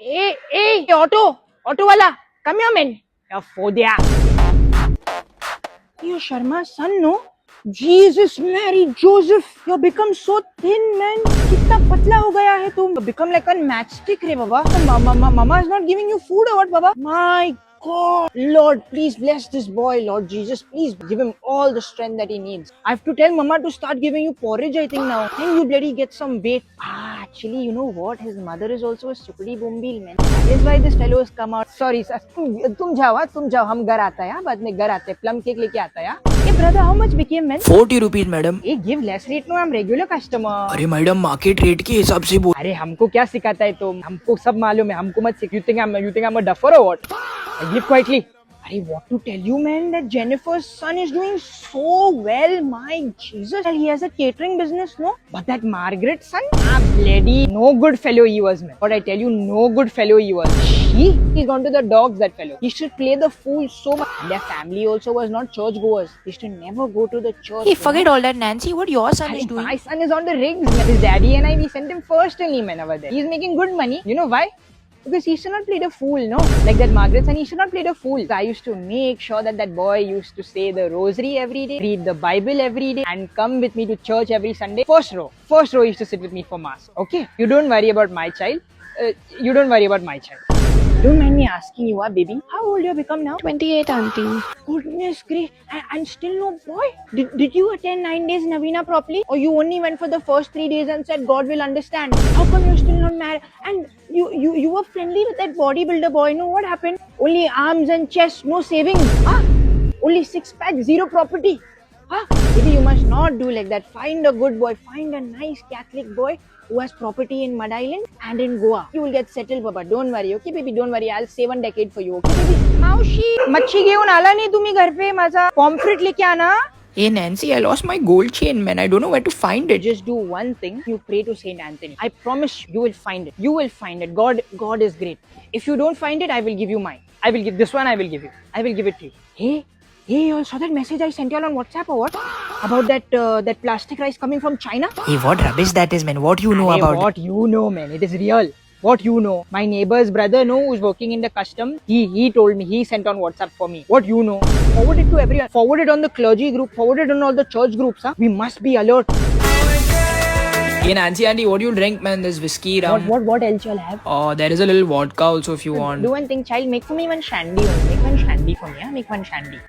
Hey, auto wala, come here, man. Fodia. You Sharma's son, no? Jesus, Mary, Joseph, you become so thin, man. कितना पतला हो गया है तुम? You become like a matchstick, रे बाबा. Mama is not giving you food or what, Baba? My God, Lord, please bless this boy, Lord Jesus. Please give him all the strength that he needs. I have to tell Mama to start giving you porridge, I think now. Then you bloody get some weight. Actually, you know what? His mother is also a stupid bombil, man. That is why this fellow has come out. Sorry, sir. तुम जाओ. हम घर आता है. बाद में घर आते. Plum cake लेके आता है. Hey brother, how much became, man? 40 rupees madam. Hey, give less rate, no, I'm regular customer. अरे मैडम मार्केट रेट के हिसाब से बोल. अरे हमको क्या सिखाता है तुम? हमको सब मालूम है. हमको मत Sikh. You think I'm a duffer or what? I give quietly. I want to tell you, man, that Jennifer's son is doing so well. My Jesus, he has a catering business, no? But that Margaret's son, bloody no good fellow he was, man. But I tell you, no good fellow he was. He's gone to the dogs, that fellow. He should play the fool so much. And their family also was not church goers. They used to never go to the church. Hey, forget all that, Nancy. What your son is doing? My son is on the rigs. His daddy and I, we sent him first only, man, over there. He's making good money. You know why? Because he should not play the fool, no? Like that Margaret's son, he should not play the fool. I used to make sure that boy used to say the rosary every day, read the Bible every day, and come with me to church every Sunday. First row he used to sit with me for mass. Okay? You don't worry about my child. Don't mind me asking you, baby, how old you become now? 28, auntie. Goodness gracious, and still no boy? Did you attend 9 days Navina properly? Or you only went for the first 3 days and said God will understand? How come you're still not married? And you were friendly with that bodybuilder boy, no? What happened? Only arms and chest, no savings. Only 6-pack, zero property. Baby, you must not do like that. Find a good boy, find a nice Catholic boy who has property in Mud Island and in Goa. You will get settled, Baba. Don't worry, okay, baby? Don't worry. I'll save 1 decade for you, okay, baby? मावशी, मच्छी घेऊन आला नाही तुम्ही घर पे माझा pomfret लेके आना. Hey Nancy, I lost my gold chain, man. I don't know where to find it. Just do one thing. You pray to Saint Anthony. I promise you will find it. You will find it. God is great. If you don't find it, I will give you mine. I will give this one. I will give you. I will give it to you. Hey, you all saw that message I sent you all on WhatsApp or what? About that plastic rice coming from China? Hey, what rubbish that is, man. What you know about what it? You know, man. It is real. What you know. My neighbor's brother, who's working in the custom. He told me. He sent on WhatsApp for me. What you know. Forward it to everyone. Forward it on the clergy group. Forward it on all the church groups. We must be alert. Hey Nancy auntie, what do you drink, man? There's whiskey, rum. What else you'll have? Oh, there is a little vodka also if you want. Do one thing, child. Make for me one shandy. Make one shandy for me. Make one shandy.